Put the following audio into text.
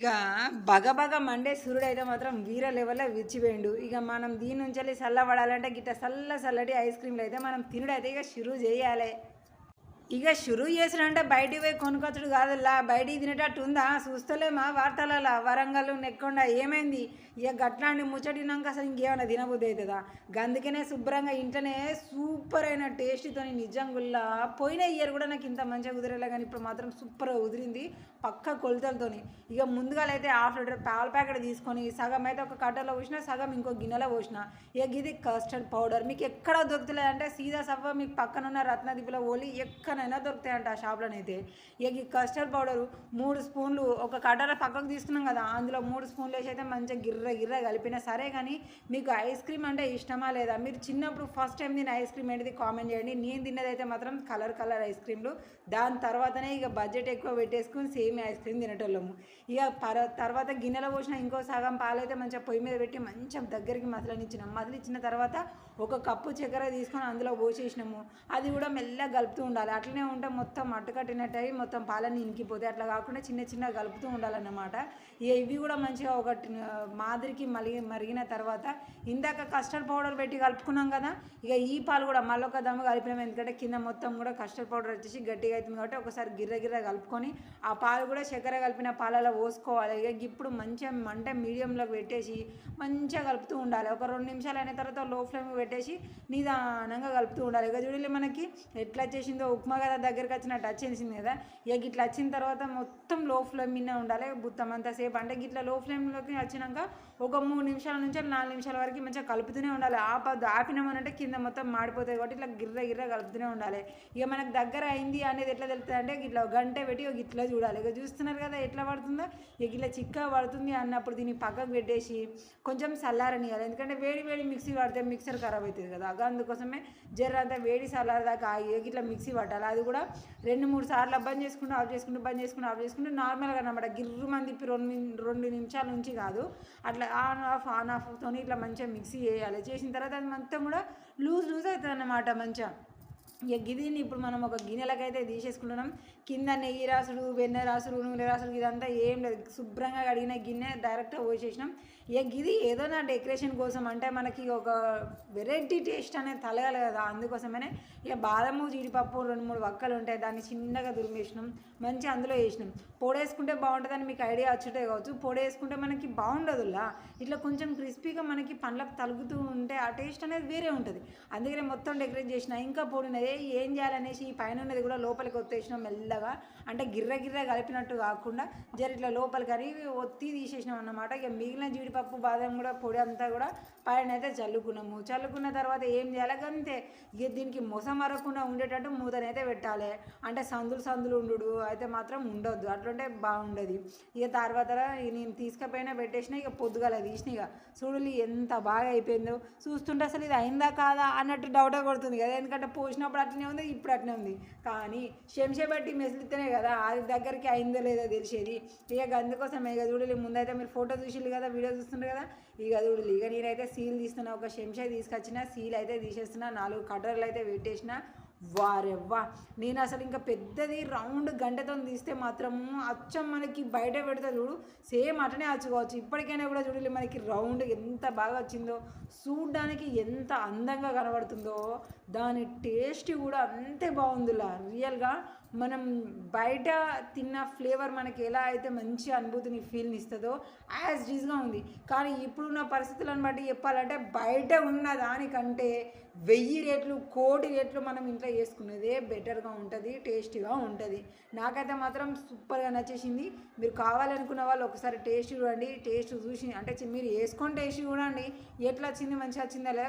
ఇక బగబగ మండే సూర్యుడైతే మాత్రం వీర లెవెల్లో విచ్చిపోయిండు. ఇక మనం దీని నుంచి చల్లబడాలంటే గిట్ట చల్లటి ఐస్ క్రీమ్లు అయితే మనం తినుడైతే ఇక షురూ చేయాలి. ఇక షురూ చేసినంటే బయటికి పోయి కొనుకొచ్చుడు కాదులా, బయటికి తినేటట్టు ఉందా? చూస్తలేమా వార్తలలో వరంగల్ నెక్కొండ ఏమైంది? ఇక గట్లాంటి ముచ్చటినాక అసలు ఇంకేమైనా తినబుద్ధి అవుతుందా? అందుకనే శుభ్రంగా ఇంట్లోనే సూపర్ అయిన టేస్ట్తో నిజంగుల్లా పోయిన ఇయర్ కూడా నాకు ఇంత మంచిగా కుదిరేలే, కానీ ఇప్పుడు మాత్రం సూపర్గా కుదిరింది పక్క కొలతలతో. ఇక ముందుగా అయితే హాఫ్ లీటర్ పాల ప్యాకెట్ తీసుకొని సగం అయితే ఒక కట్టలో పోసిన, సగం ఇంకో గిన్నెలో పోసిన. ఇక ఇది కస్టర్డ్ పౌడర్ మీకు ఎక్కడ దొరుకుతలేదంటే సీదా సవ్వ మీకు పక్కన ఉన్న రత్నదీపులో ఓలి ఎక్కడైనా దొరుకుతాయంట ఆ షాప్లోనైతే. ఇక ఈ కస్టర్డ్ పౌడరు 3 స్పూన్లు ఒక కట్టలో పక్కకు తీసుకున్నాం కదా, అందులో 3 స్పూన్లు వేసి అయితే మంచిగా గిర్ర కలిపినా సరే. కానీ మీకు ఐస్ క్రీమ్ అంటే ఇష్టమా లేదా? మీరు చిన్నప్పుడు ఫస్ట్ టైం తిన్న ఐస్ క్రీమ్ ఏంటిది కామెంట్ చేయండి. నేను తిన్నదైతే మాత్రం కలర్ ఐస్ క్రీమ్లు. దాని తర్వాతనే ఇక బడ్జెట్ ఎక్కువ పెట్టేసుకుని సేమ్ ఐస్ క్రీమ్ తినేటోళ్ళము. ఇక తర్వాత గిన్నెలో పోసిన ఇంకో సగం పాలైతే మంచిగా పొయ్యి మీద పెట్టి మంచిగా దగ్గరికి మసలిచ్చిన తర్వాత ఒక కప్పు చక్కెర తీసుకొని అందులో పోసేసినాము. అది కూడా మెల్లగా కలుపుతూ ఉండాలి. అట్లనే ఉంటే మొత్తం అట్టుకట్టినట్టు అయ్యి మొత్తం పాలన్నీ ఇంకిపోతాయి. అట్లా కాకుండా చిన్న కలుపుతూ ఉండాలన్నమాట. ఇవి కూడా మంచిగా ఒక మాదిరికి మరిగిన తర్వాత ఇందాక కస్టర్డ్ పౌడర్ పెట్టి కలుపుకున్నాం కదా, ఇక ఈ పాలు కూడా మళ్ళీ ఒక దమ్ము కలిపినాం. ఎందుకంటే కింద మొత్తం కూడా కస్టర్డ్ పౌడర్ వచ్చేసి గట్టిగా అవుతుంది కాబట్టి ఒకసారి గిర్ర కలుపుకొని ఆ పాలు కూడా చక్కెర కలిపిన పాలలో పోసుకోవాలి. ఇక ఇప్పుడు మంచిగా మంట మీడియంలోకి పెట్టేసి మంచిగా కలుపుతూ ఉండాలి. ఒక 2 నిమిషాలు అయిన తర్వాత లో ఫ్లేమ్కి పెట్టేసి నిదానంగా కలుపుతూ ఉండాలి. ఇక చూడండి మనకి ఎట్లా వచ్చేసిందో, ఉప్మా కదా దగ్గరికి వచ్చినట్టు వచ్చేసింది కదా. ఇక ఇట్లా వచ్చిన తర్వాత మొత్తం లో ఫ్లేమ్ మీద ఉండాలి బుత్తమంతసేపు. అంటే ఇట్లా లో ఫ్లేమ్లోకి వచ్చినాక ఒక 3 నిమిషాల నుంచి 4 నిమిషాల వరకు మంచిగా కలుపుతూనే ఉండాలి. ఆపినామనంటే కింద మొత్తం మాడిపోతాయి కాబట్టి ఇట్లా గిర్ర కలుపుతూనే ఉండాలి. ఇక మనకు దగ్గర అయింది అనేది ఎట్లా తెలుస్తుంది అంటే ఇట్లా గంట పెట్టి ఒక ఇట్లా చూడాలి. ఇక చూస్తున్నారు కదా ఎట్లా పడుతుందో. ఇక ఇట్లా చిక్కగా పడుతుంది అన్నప్పుడు దీన్ని పక్కకు పెట్టేసి కొంచెం చల్లారనియాలి. ఎందుకంటే వేడి మిక్సీ పడితే మిక్సర్ ఖరాబ్ అవుతుంది కదా, అందుకోసమే జర్ర అంతా వేడి చల్లారదాకా ఇట్లా మిక్సీ పట్టాలి. అది కూడా 2-3 సార్లు బంద్ చేసుకుంటూ ఆఫ్ చేసుకుంటూ నార్మల్గా అన్నమాట. గిర్రు మంది 2 నిమిషాల నుంచి కాదు, అట్లా ఆన్ ఆఫ్తో ఇట్లా మంచిగా మిక్సీ చేయాలి. చేసిన తర్వాత అది మొత్తం కూడా లూజ్ అవుతుంది అన్నమాట మంచిగా. ఇక గిదిని ఇప్పుడు మనం ఒక గిన్నెలకైతే తీసేసుకుంటున్నాం. కింద నెయ్యి రాసుడు, వెన్న రాసుడు, నూనె రాసుడు ఇదంతా ఏం లేదు. శుభ్రంగా కడిగిన గిన్నె డైరెక్ట్గా పోసేసినాం. ఇక గిది ఏదో నా డెకరేషన్ కోసం, అంటే మనకి ఒక వెరైటీ టేస్ట్ అనేది తలగాలి కదా, అందుకోసమనే ఇక బాదము జీడిపప్పు 2-3 వక్కలు ఉంటాయి, దాన్ని చిన్నగా దురిమేసినాం. మంచిగా అందులో వేసినాం. పొడేసుకుంటే బాగుంటుందని మీకు ఐడియా వచ్చుంటే కావచ్చు. పొడేసుకుంటే మనకి బాగుండదులా, ఇట్లా కొంచెం క్రిస్పీగా మనకి పండ్లకు తలుగుతూ ఉంటే ఆ టేస్ట్ అనేది వేరే ఉంటుంది. అందుకనే మొత్తం డెకరేట్ చేసిన. ఇంకా పొడినది ఏం చేయాలనేసి ఈ పైన ఉన్నది కూడా లోపలికి ఒత్తేసినాం మెల్లగా. అంటే గిర్ర కలిపినట్టు కాకుండా ఇట్లా లోపలికి అని ఒత్తి తీసేసినాం అన్నమాట. ఇక మిగిలిన జీడిపప్పు బాదం కూడా పొడి అంతా కూడా పైన అయితే చల్లుకున్న తర్వాత ఏం చేయాలి అంతే. ఇక దీనికి మొసం మరకుండా ఉండేటట్టు మూతనైతే పెట్టాలి. అంటే సందులు ఉండు అయితే మాత్రం ఉండొద్దు, అట్లుంటే బాగుండదు. ఇక తర్వాత నేను తీసుకపోయినా పెట్టేసిన. ఇక పొద్దుగాల తీసిన. ఇక చూడలి ఎంత బాగా అయిపోయిందో. చూస్తుంటే అసలు ఇది అయిందా కాదా అన్నట్టు డౌటే కొడుతుంది కదా, ఎందుకంటే పోసినప్పుడు అట్లనే ఉంది, ఇప్పుడు అట్లనే ఉంది. కానీ శంషే బట్టి మెసిలితేనే కదా అది దగ్గరికి అయిందో లేదో తెలిసేది. ఇక అందుకోసం ఇక చూడలి. ముందైతే మీరు ఫోటో చూసిళ్ళు కదా, వీడియో చూస్తుండ్రు కదా. ఇక చూడలి. ఇక నేనైతే సీల్ తీస్తున్నా, ఒక శంషా తీసుకొచ్చిన, సీల్ అయితే తీసేస్తున్నా, 4 కటర్లు అయితే పెట్టేసిన. వారెవ్వా, నేను అసలు ఇంకా పెద్దది రౌండ్ గంటతో తీస్తే మాత్రం అచ్చం మనకి బయట పెడితే చూడు సేమ్ అటనే వచ్చుకోవచ్చు. ఇప్పటికైనా కూడా చూడాలి మనకి రౌండ్ ఎంత బాగా వచ్చిందో, చూడడానికి ఎంత అందంగా కనబడుతుందో, దాని టేస్ట్ కూడా అంతే బాగుందిలా. రియల్గా మనం బయట తిన్న ఫ్లేవర్ మనకి ఎలా అయితే మంచి అనుభూతిని ఫీల్ని ఇస్తుందో యాజ్ ఈజ్గా ఉంది. కానీ ఇప్పుడున్న పరిస్థితులను బట్టి చెప్పాలంటే బయట ఉన్న దానికంటే 1000 రెట్లు 1,000,000 రెట్లు మనం ఇంట్లో చేసుకునేదే బెటర్గా ఉంటుంది, టేస్టీగా ఉంటుంది. నాకైతే మాత్రం సూపర్గా నచ్చేసింది. మీరు కావాలనుకున్న వాళ్ళు ఒకసారి టేస్ట్ చూడండి. టేస్ట్ చూసి అంటే మీరు వేసుకొని టేస్ట్ చూడండి ఎట్లా వచ్చింది, మంచిగా వచ్చిందా లేదా.